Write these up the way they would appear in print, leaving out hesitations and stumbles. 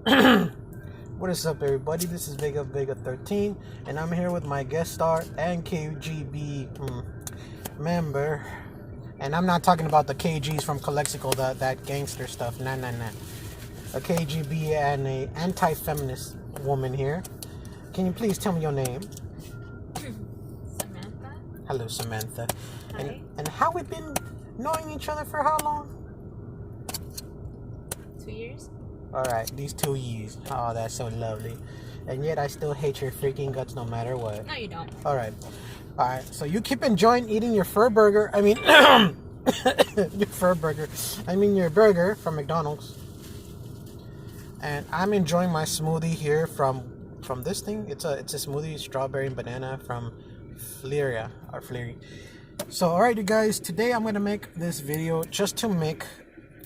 What is up, everybody? This is Vega 13, and I'm here with my guest star and KGB member. And I'm not talking about the KGs from Calexico, that gangster stuff. Nah. A KGB and a anti-feminist woman here. Can you please tell me your name? Samantha. Hello, Samantha. Hi. And how we been knowing each other for how long? 2 years. All right, these 2 years. Oh, that's so lovely. And yet I still hate your freaking guts no matter what. No, you don't. All right. So you keep enjoying eating your fur burger. I mean, your fur burger. I mean your burger from McDonald's. And I'm enjoying my smoothie here from this thing. It's a smoothie, strawberry and banana from Fleary. So, all right, you guys. Today I'm gonna make this video just to make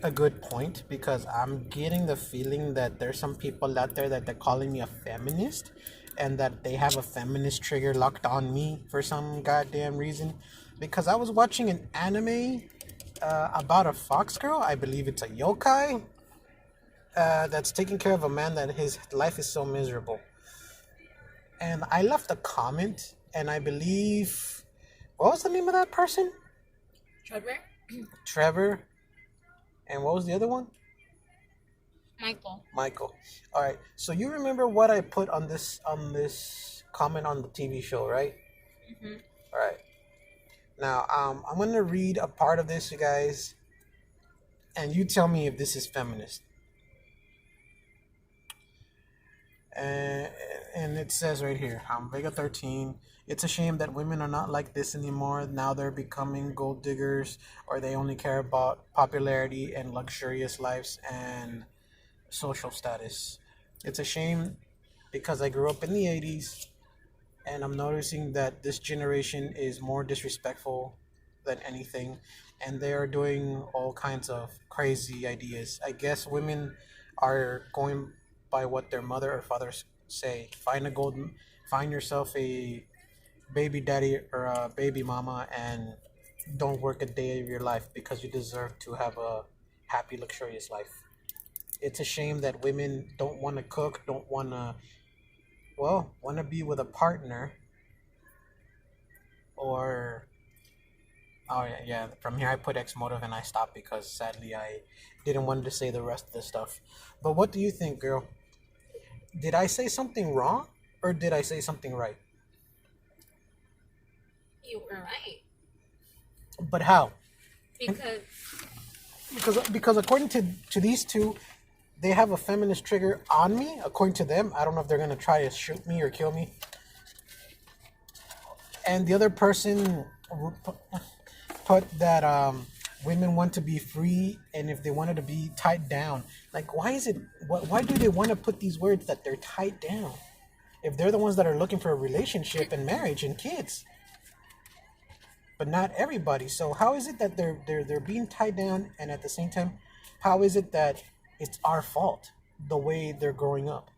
a good point, because I'm getting the feeling that there's some people out there that they're calling me a feminist, and that they have a feminist trigger locked on me for some goddamn reason. Because I was watching an anime about a fox girl. I believe it's a yokai that's taking care of a man that his life is so miserable. And I left a comment, and I believe, what was the name of that person? Trevor. And what was the other one? Michael. All right. So you remember what I put on this comment on the TV show, right? Mm-hmm. All right. Now, I'm gonna read a part of this, you guys, and you tell me if this is feminist. And it says right here, Vega 13. It's a shame that women are not like this anymore. Now they're becoming gold diggers, or they only care about popularity and luxurious lives and social status. It's a shame, because I grew up in the 80s, and I'm noticing that this generation is more disrespectful than anything, and they are doing all kinds of crazy ideas. I guess women are going by what their mother or father say. Find yourself a baby daddy or a baby mama, and don't work a day of your life, because you deserve to have a happy, luxurious life. It's a shame that women don't want to cook, don't want to, want to be with a partner, or, oh yeah, from here I put X motive and I stopped, because sadly I didn't want to say the rest of the stuff. But what do you think, girl? Did I say something wrong, or did I say something right? You were right. But how? Because according to these two, they have a feminist trigger on me. According to them, I don't know if they're gonna try to shoot me or kill me. And the other person put that women want to be free, and if they wanted to be tied down, like, why do they want to put these words that they're tied down, if they're the ones that are looking for a relationship and marriage and kids? But not everybody. So how is it that they're being tied down, and at the same time, how is it that it's our fault the way they're growing up?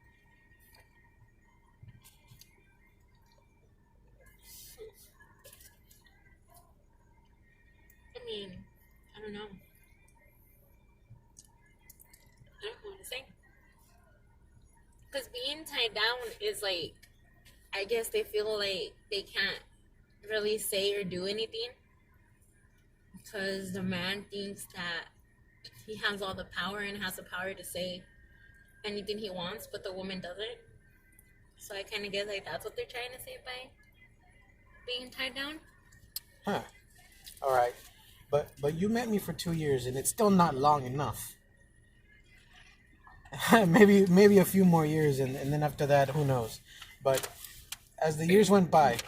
I don't know. I don't know what to say. Because being tied down is like, I guess they feel like they can't really say or do anything, because the man thinks that he has all the power and has the power to say anything he wants, but the woman doesn't. So I kind of guess like that's what they're trying to say by being tied down. Huh. All right. But you met me for 2 years, and it's still not long enough. maybe a few more years, and then after that, who knows? But as the years went by,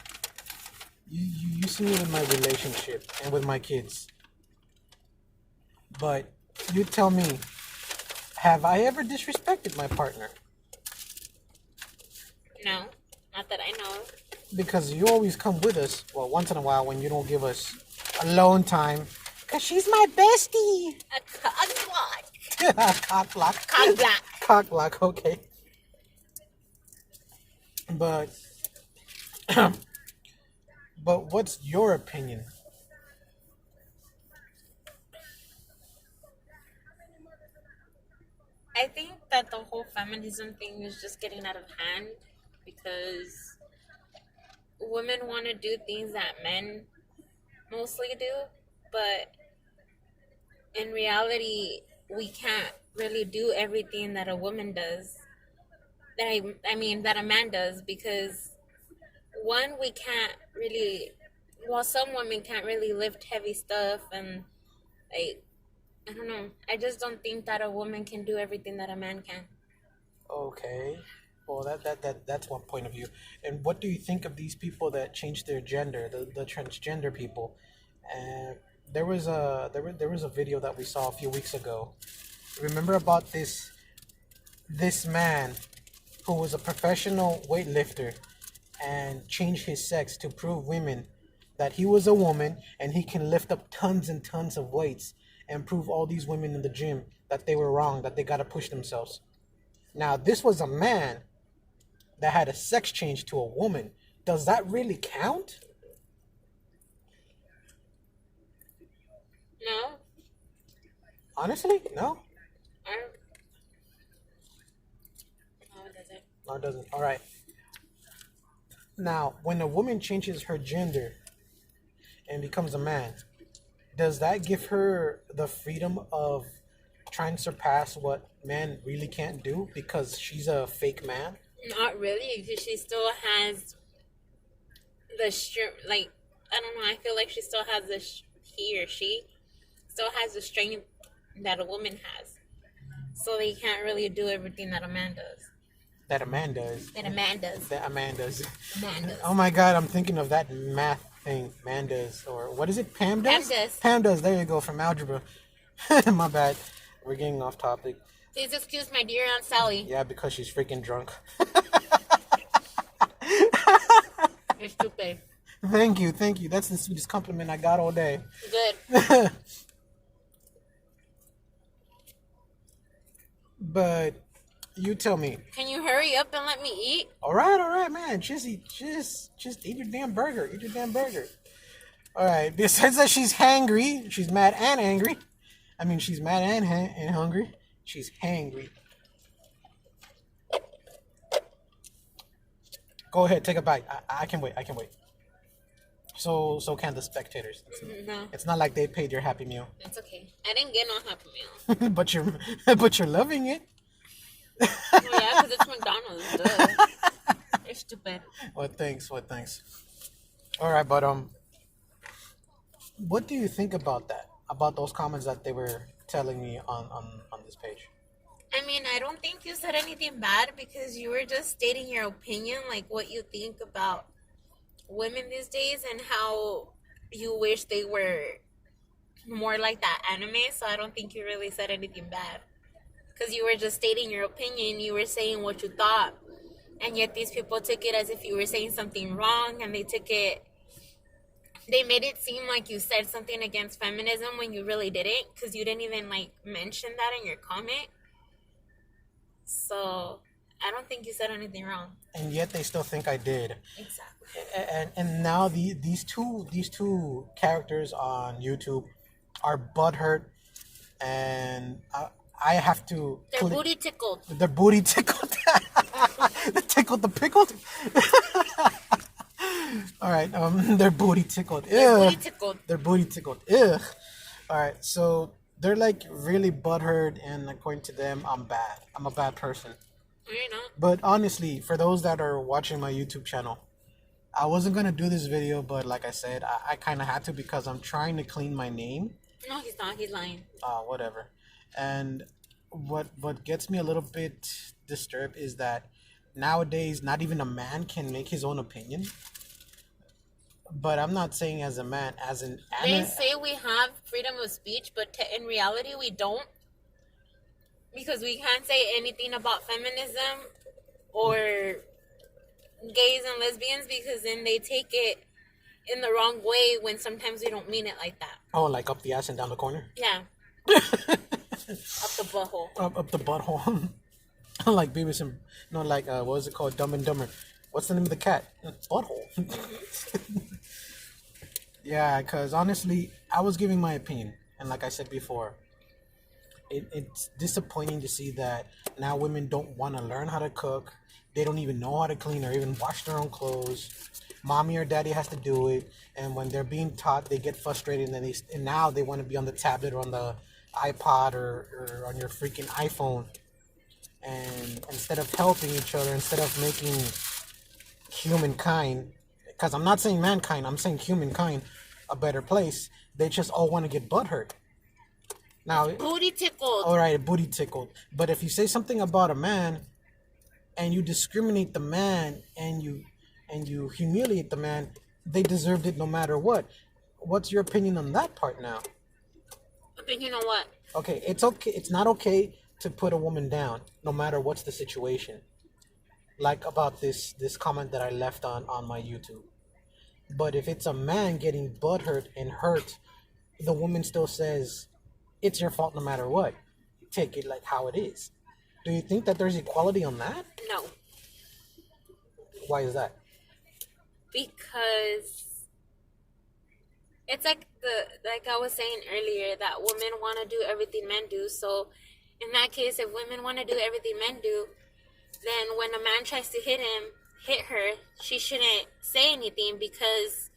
you see me with my relationship and with my kids. But you tell me, have I ever disrespected my partner? No, not that I know of. Because you always come with us, well, once in a while, when you don't give us alone time. Because she's my bestie. A cock block. Cock block. Cock block. Cock block, okay. But what's your opinion? I think that the whole feminism thing is just getting out of hand because women want to do things that men mostly do, but in reality, we can't really do everything that a woman does. That a man does, because one, we can't really, well, some women can't really lift heavy stuff, and like, I don't know. I just don't think that a woman can do everything that a man can. Okay. Well, that's one point of view. And what do you think of these people that change their gender, the transgender people? And there was a video that we saw a few weeks ago. Remember about this man who was a professional weightlifter and changed his sex to prove women that he was a woman and he can lift up tons and tons of weights and prove all these women in the gym that they were wrong, that they got to push themselves. Now, this was a man that had a sex change to a woman. Does that really count? No, Honestly, no. I don't. No, it doesn't. No, it doesn't. All right. Now, when a woman changes her gender and becomes a man, does that give her the freedom of trying to surpass what men really can't do because she's a fake man? Not really, because she still has the like, I don't know. I feel like she still has he or she still has the strength that a woman has. So they can't really do everything that a man does. That a man does. That a man does. That a man does. A man does. Oh my God, I'm thinking of that math thing. Man does, or what is it? Pam does. Pam does. Pam does. There you go, from algebra. My bad. We're getting off topic. Please excuse my dear Aunt Sally. Yeah, because she's freaking drunk. You're stupid. Thank you, thank you. That's the sweetest compliment I got all day. Good. But you tell me. Can you hurry up and let me eat? All right, man. Just eat your damn burger. Eat your damn burger. All right. Besides that, she's hangry. She's mad and angry. I mean, she's mad and hungry. She's hangry. Go ahead, take a bite. I can wait. I can wait. So can the spectators. No, It's not like they paid your Happy Meal, it's okay. I didn't get no Happy Meal. but you're loving it. Well, yeah, because it's McDonald's. Duh. You're stupid. What thanks? All right, but what do you think about that? About those comments that they were telling me on this page? I mean, I don't think you said anything bad because you were just stating your opinion, like what you think about women these days and how you wish they were more like that anime. So I don't think you really said anything bad because you were just stating your opinion. You were saying what you thought, and yet these people took it as if you were saying something wrong, and they made it seem like you said something against feminism when you really didn't, because you didn't even like mention that in your comment. So I don't think you said anything wrong. And yet they still think I did. Exactly. And now these two characters on YouTube are butthurt, and I have to. They're booty tickled. They're booty tickled. They tickled the pickled. All right. They're booty tickled. They're booty tickled. They're booty tickled. Ugh. All right. So they're like really butthurt, and according to them, I'm bad. I'm a bad person. No, you're not. But honestly, for those that are watching my YouTube channel, I wasn't gonna do this video, but like I said, I kind of had to because I'm trying to clean my name. No, he's not. He's lying. Whatever. And what gets me a little bit disturbed is that nowadays, not even a man can make his own opinion. But I'm not saying as a man, as an They say we have freedom of speech, but in reality, we don't. Because we can't say anything about feminism or gays and lesbians, because then they take it in the wrong way when sometimes we don't mean it like that. Oh, like up the ass and down the corner? Yeah. Up the butthole. Up the butthole. Like Beavis and... No, like, what was it called? Dumb and Dumber. What's the name of the cat? Butthole. Yeah, because honestly, I was giving my opinion. And like I said before, it's disappointing to see that now women don't want to learn how to cook. They don't even know how to clean or even wash their own clothes. Mommy or daddy has to do it, and when they're being taught, they get frustrated, and and now they want to be on the tablet or on the iPod or on your freaking iPhone. And instead of helping each other, instead of making humankind, because I'm not saying mankind, I'm saying humankind, a better place, they just all want to get butthurt. Now, Booty tickled. all right, booty tickled. But if you say something about a man and you discriminate the man and you humiliate the man, they deserved it no matter what. What's your opinion on that part now? Opinion on what? Okay, it's okay. It's not okay to put a woman down, no matter what's the situation. Like about this comment that I left on my YouTube. But if it's a man getting butthurt and hurt, the woman still says it's your fault no matter what. Take it like how it is. Do you think that there's equality on that? No. Why is that? Because it's like I was saying earlier, that women want to do everything men do. So in that case, if women want to do everything men do, then when a man tries to hit her, she shouldn't say anything because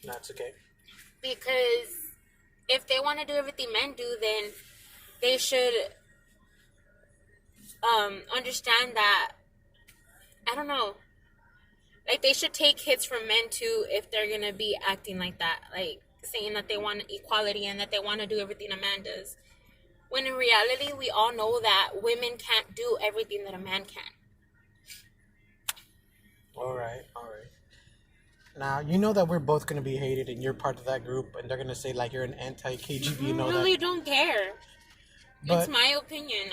That's okay. Because if they want to do everything men do, then they should understand that, I don't know, like they should take hits from men too if they're gonna be acting like that, like saying that they want equality and that they want to do everything a man does, when in reality we all know that women can't do everything that a man can. All right. Now, you know that we're both going to be hated and you're part of that group, and they're going to say, like, you're an anti-KGB, you know that. I really don't care. But, it's my opinion.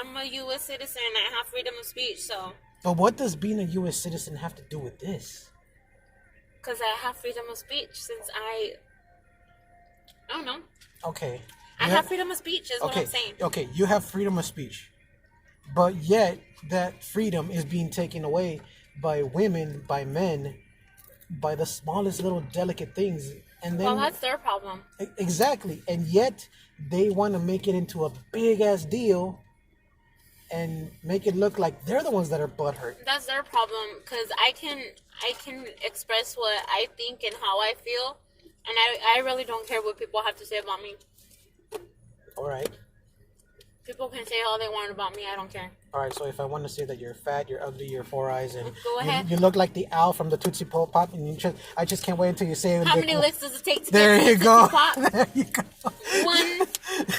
I'm a U.S. citizen. I have freedom of speech, so. But what does being a U.S. citizen have to do with this? Because I have freedom of speech since I don't know. Okay. I have freedom of speech is what I'm saying. Okay, you have freedom of speech. But yet, that freedom is being taken away by women, by men, by the smallest little delicate things. And then, well, that's their problem. Exactly. And yet, they want to make it into a big-ass deal and make it look like they're the ones that are butthurt. That's their problem, because I can express what I think and how I feel, and I really don't care what people have to say about me. All right. People can say all they want about me. I don't care. All right, so if I want to say that you're fat, you're ugly, you're four eyes, and go ahead. You look like the owl from the Tootsie Pop, and I just can't wait until you say it. How many licks does it take to there get to you the go. Tootsie Pop? There you go. 1,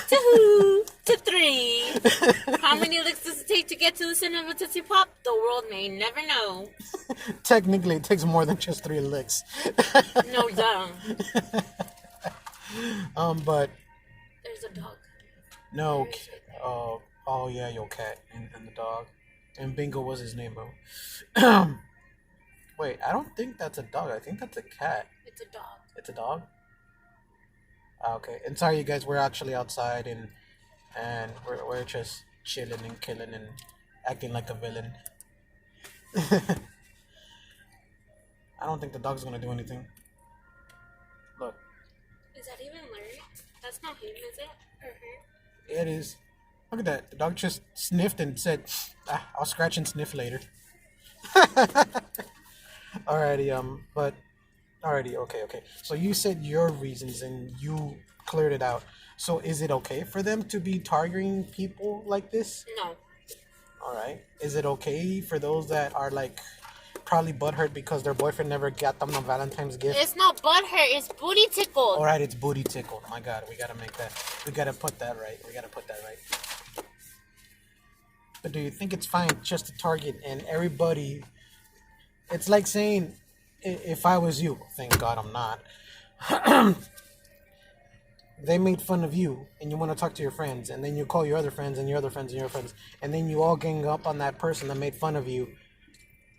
2 to 3. How many licks does it take to get to the center of a Tootsie Pop? The world may never know. Technically, it takes more than just 3 licks. No, dumb. But there's a dog. No. Oh yeah, your cat and the dog, and Bingo was his name, bro. Wait, I don't think that's a dog. I think that's a cat. It's a dog. It's a dog. Okay, and sorry, you guys. We're actually outside and we're just chilling and killing and acting like a villain. I don't think the dog's gonna do anything. Look. Is that even Larry? That's not him, is it? Or her? It is. Look at that. The dog just sniffed and said, I'll scratch and sniff later. Alrighty, okay. So you said your reasons and you cleared it out. So is it okay for them to be targeting people like this? No. Alright. Is it okay for those that are like probably butthurt because their boyfriend never got them a Valentine's gift? It's not butthurt, it's booty tickled. Alright, it's booty tickled. My God, we gotta put that right. But do you think it's fine just to target and everybody? It's like saying, if I was you, thank God I'm not. They made fun of you and you want to talk to your friends, and then you call your other friends and your other friends and your friends, and then you all gang up on that person that made fun of you,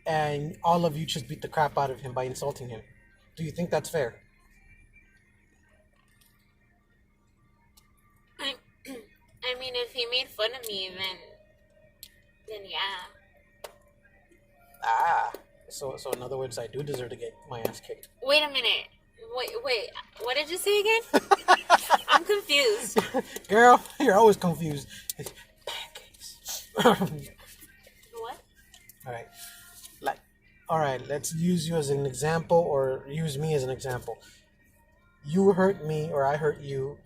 and all of you just beat the crap out of him by insulting him. Do you think that's fair? I mean, if he made fun of me, then yeah. So in other words, I do deserve to get my ass kicked. Wait a minute. Wait. What did you say again? I'm confused. Girl, you're always confused. It's pancakes. What? All right. Like, all right, let's use you as an example or use me as an example. You hurt me or I hurt you.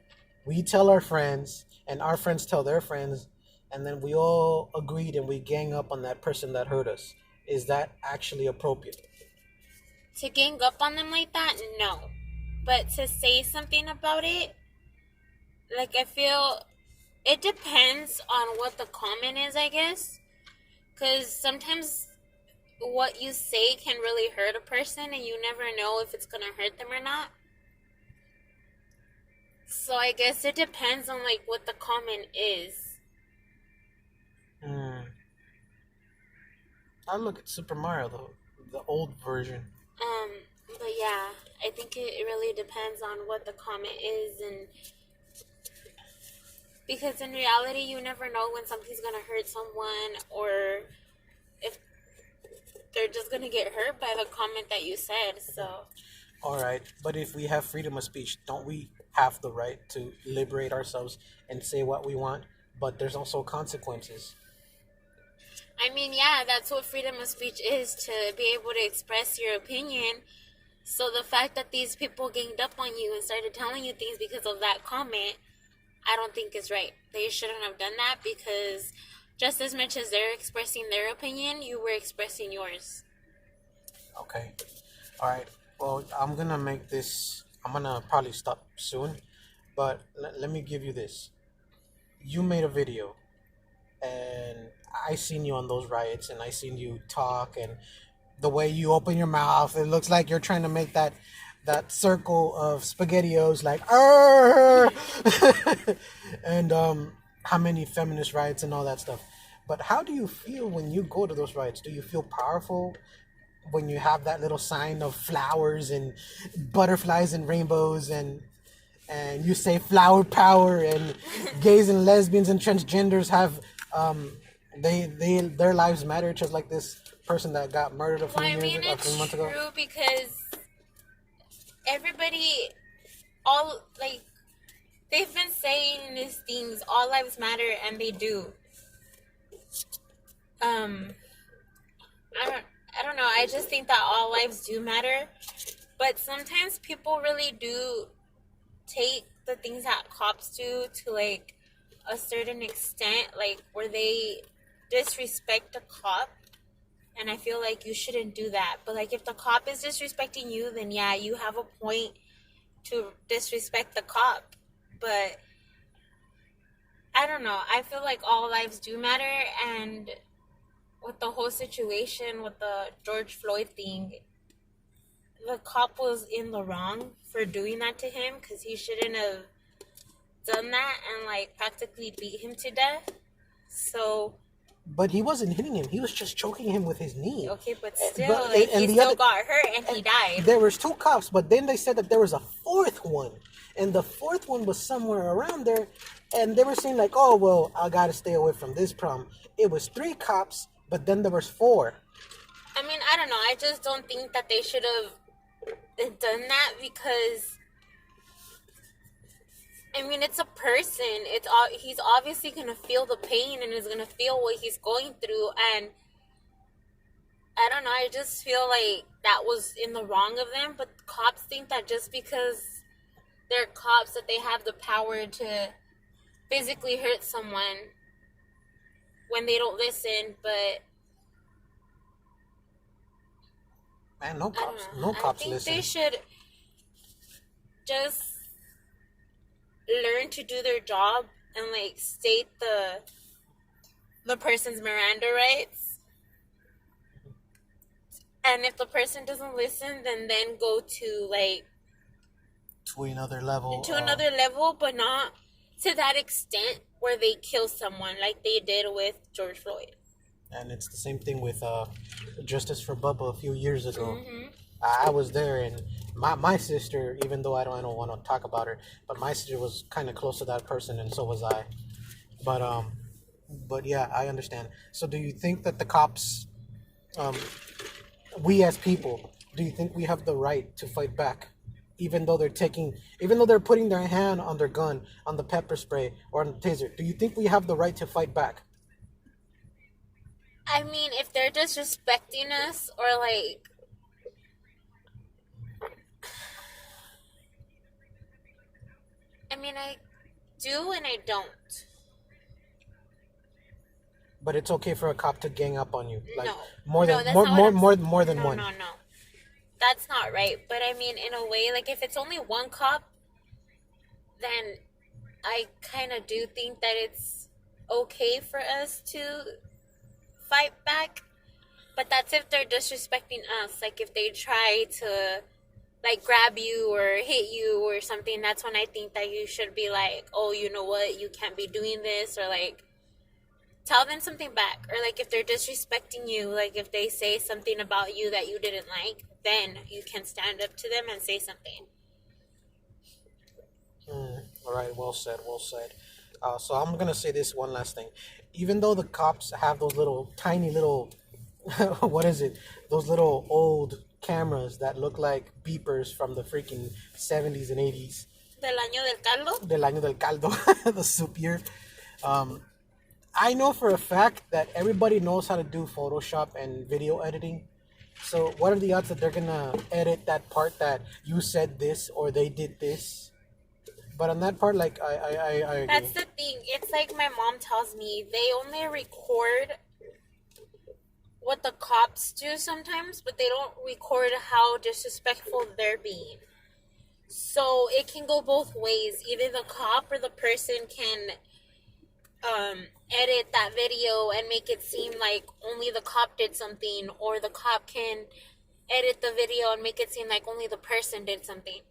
We tell our friends and our friends tell their friends and then we all agreed and we gang up on that person that hurt us. Is that actually appropriate? To gang up on them like that? No. But to say something about it, like I feel it depends on what the comment is, I guess. Because sometimes what you say can really hurt a person and you never know if it's going to hurt them or not. So I guess it depends on like what the comment is. Hmm. I look at Super Mario, the old version. But yeah, I think it really depends on what the comment is, and because in reality you never know when something's gonna hurt someone or if they're just gonna get hurt by the comment that you said. So All right, but if we have freedom of speech, don't we have the right to liberate ourselves and say what we want? But there's also consequences. I mean, yeah, that's what freedom of speech is, to be able to express your opinion. So the fact that these people ganged up on you and started telling you things because of that comment, I don't think is right. They shouldn't have done that because just as much as they're expressing their opinion, you were expressing yours. Okay. All right. Well, I'm gonna probably stop soon, but let me give you this. You made a video, and I seen you on those riots, and I seen you talk, and the way you open your mouth, it looks like you're trying to make that circle of spaghettios, like, "Arr!" and how many feminist riots and all that stuff. But how do you feel when you go to those riots? Do you feel powerful when you have that little sign of flowers and butterflies and rainbows and you say flower power and gays and lesbians and transgenders have their lives matter, just like this person that got murdered Well, I mean, a few it's months ago? true because everybody, all like they've been saying these things, all lives matter, and they do. Um, I don't know. I just think that all lives do matter, but sometimes people really do take the things that cops do to like a certain extent, like where they disrespect a cop. And I feel like you shouldn't do that. But like if the cop is disrespecting you, then yeah, you have a point to disrespect the cop. But I don't know. I feel like all lives do matter, and with the whole situation with the George Floyd thing, the cop was in the wrong for doing that to him because he shouldn't have done that and like practically beat him to death. So But he wasn't hitting him. He was just choking him with his knee. okay, but still, But like and he the still other got hurt and he died. there was two cops, but then they said that there was a fourth one, and the fourth one was somewhere around there, and they were saying like, "Oh well, I gotta stay away from this problem." It was three cops, but then there was four. I mean, I don't know. I just don't think that they should have done that because I mean, it's a person. He's obviously gonna feel the pain and is gonna feel what he's going through. And I don't know. I just feel like that was in the wrong of them. But cops think that just because they're cops, that they have the power to physically hurt someone when they don't listen. But Man, no I don't cops, know. no I cops think listen. they should just learn to do their job and like state the person's Miranda rights. And if the person doesn't listen, then go to like To another level. another level, but not to that extent where they kill someone like they did with George Floyd. And it's the same thing with Justice for Bubba a few years ago. Mm-hmm. I was there, and my sister, even though I don't want to talk about her, but my sister was kind of close to that person, and so was I. But yeah, I understand. So, do you think that the cops, we as people, do you think we have the right to fight back? even though they're putting their hand on their gun, on the pepper spray, or on the taser? Do you think we have the right to fight back? I mean, if they're disrespecting us or like, I mean, I do and I don't. But it's okay for a cop to gang up on you, like No. more No, than that's more not more what I'm more saying. more than No, one. no, no. That's not right. But I mean, in a way, like if it's only one cop, then I kind of do think that it's okay for us to fight back. But that's if they're disrespecting us. Like if they try to like grab you or hit you or something, that's when I think that you should be like, oh, you know what, you can't be doing this, or like tell them something back. Or like if they're disrespecting you, like if they say something about you that you didn't like, then you can stand up to them and say something. All right, well said, well said. So I'm gonna say this one last thing. Even though the cops have those little tiny little, what is it? Those little old cameras that look like beepers from the freaking 70s and 80s. Del año del caldo. Del año del caldo, the soup year. I know for a fact that everybody knows how to do Photoshop and video editing. So what are the odds that they're gonna edit that part that you said this or they did this? But on that part, like I agree. That's the thing. It's like my mom tells me, they only record what the cops do sometimes, but they don't record how disrespectful they're being. So it can go both ways. Either the cop or the person can edit that video and make it seem like only the cop did something, or the cop can edit the video and make it seem like only the person did something.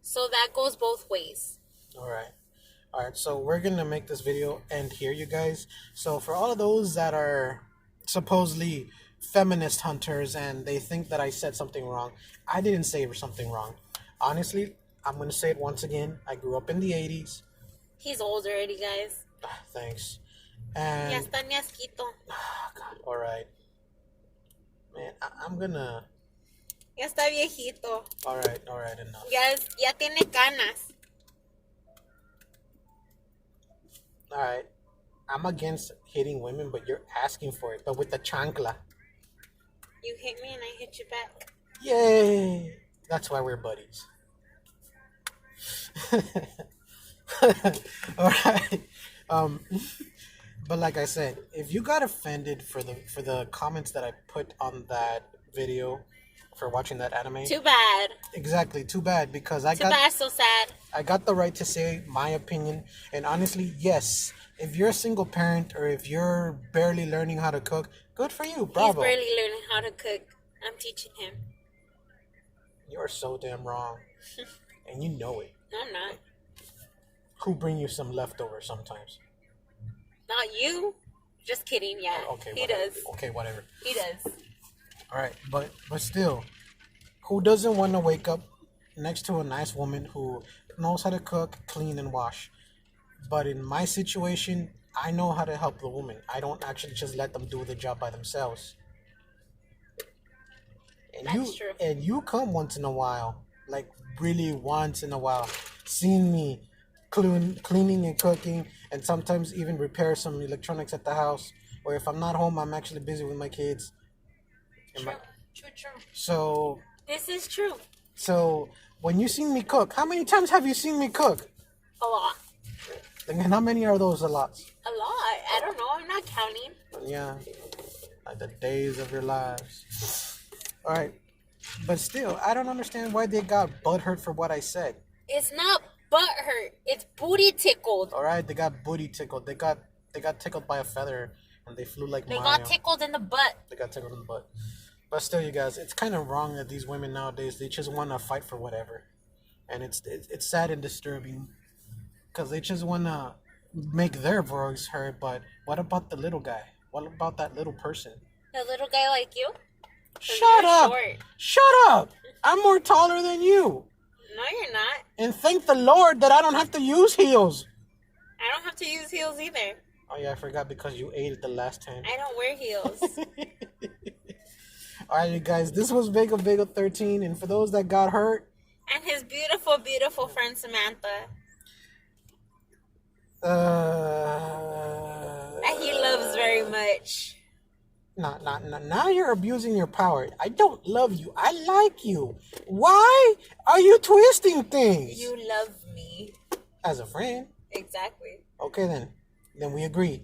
So that goes both ways. All right. So we're gonna make this video end here, you guys. So for all of those that are supposedly feminist hunters and they think that I said something wrong, I didn't say something wrong. Honestly, I'm gonna say it once again. I grew up in the 80s. He's old already, guys. Thanks. Ya And está ñasquito. God, all right, man. I'm gonna. Ya está viejito. All right, enough. Ya tiene canas. All right. I'm against hitting women, but you're asking for it. But with the chancla. You hit me and I hit you back. Yay! That's why we're buddies. All right. But like I said, if you got offended for the comments that I put on that video for watching that anime, Too bad. exactly, too bad because Too bad, so sad. I got the right to say my opinion. And honestly, yes, if you're a single parent or if you're barely learning how to cook, good for you. Bravo. He's barely learning how to cook. I'm teaching him. You're so damn wrong. And you know it. No, I'm not. Who bring you some leftovers sometimes? Not you. Just kidding, yeah. Okay, He whatever. does. Okay, whatever. He does. All right, but still, who doesn't want to wake up next to a nice woman who knows how to cook, clean, and wash? But in my situation, I know how to help the woman. I don't actually just let them do the job by themselves. And That's true. And you come once in a while, like really once in a while, seeing me cleaning and cooking, and sometimes even repair some electronics at the house. Or if I'm not home, I'm actually busy with my kids. True. So This is true. So when you see me cook, how many times have you seen me cook? A lot. And how many are those a lot? A lot. I don't know. I'm not counting. Yeah, like the days of your lives. All right, but still, I don't understand why they got butthurt for what I said. It's not butt hurt. It's booty tickled. All right, they got booty tickled. They got tickled by a feather, and they flew like They Mario. got tickled in the butt. They got tickled in the butt. But still, you guys, it's kind of wrong that these women nowadays, they just want to fight for whatever. And it's sad and disturbing because they just want to make their voice heard. But what about the little guy? What about that little person? The little guy like you? Shut you're up! short. Shut up! I'm more taller than you. No, you're not. And thank the Lord that I don't have to use heels. I don't have to use heels either. Oh yeah, I forgot because you ate it the last time. I don't wear heels. Alright, you guys, this was Vega 13, and for those that got hurt, And his beautiful, beautiful friend Samantha. That he loves very much. Now you're abusing your power. I don't love you. I like you. Why are you twisting things? You love me. As a friend. Exactly. Okay then. Then we agree.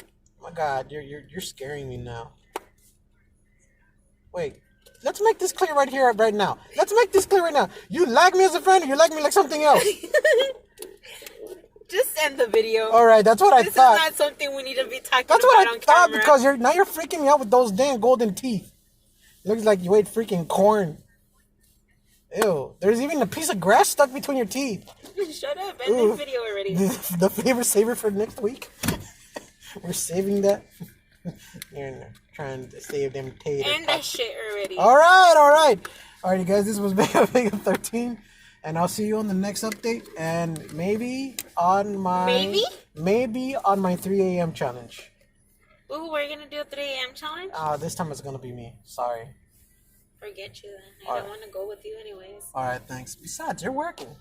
Oh my God, you're scaring me now. Wait. Let's make this clear right here, right now. Let's make this clear right now. You like me as a friend or you like me like something else? Just end the video. All right, that's what I thought. This is not something we need to be talking That's about what I on thought camera. because you're freaking me out with those damn golden teeth. Looks like you ate freaking corn. Ew. There's even a piece of grass stuck between your teeth. Shut up. End this video already. The favorite saver for next week. We're saving that. You're trying to save them taters. End that shit already. All right, you guys. This was Mega 13, and I'll see you on the next update, and maybe on my 3 a.m. challenge. Ooh, we're gonna do a 3 a.m. challenge. This time it's gonna be me. Sorry. Forget you then. I don't want to go with you anyways. All right, thanks. Besides, you're working.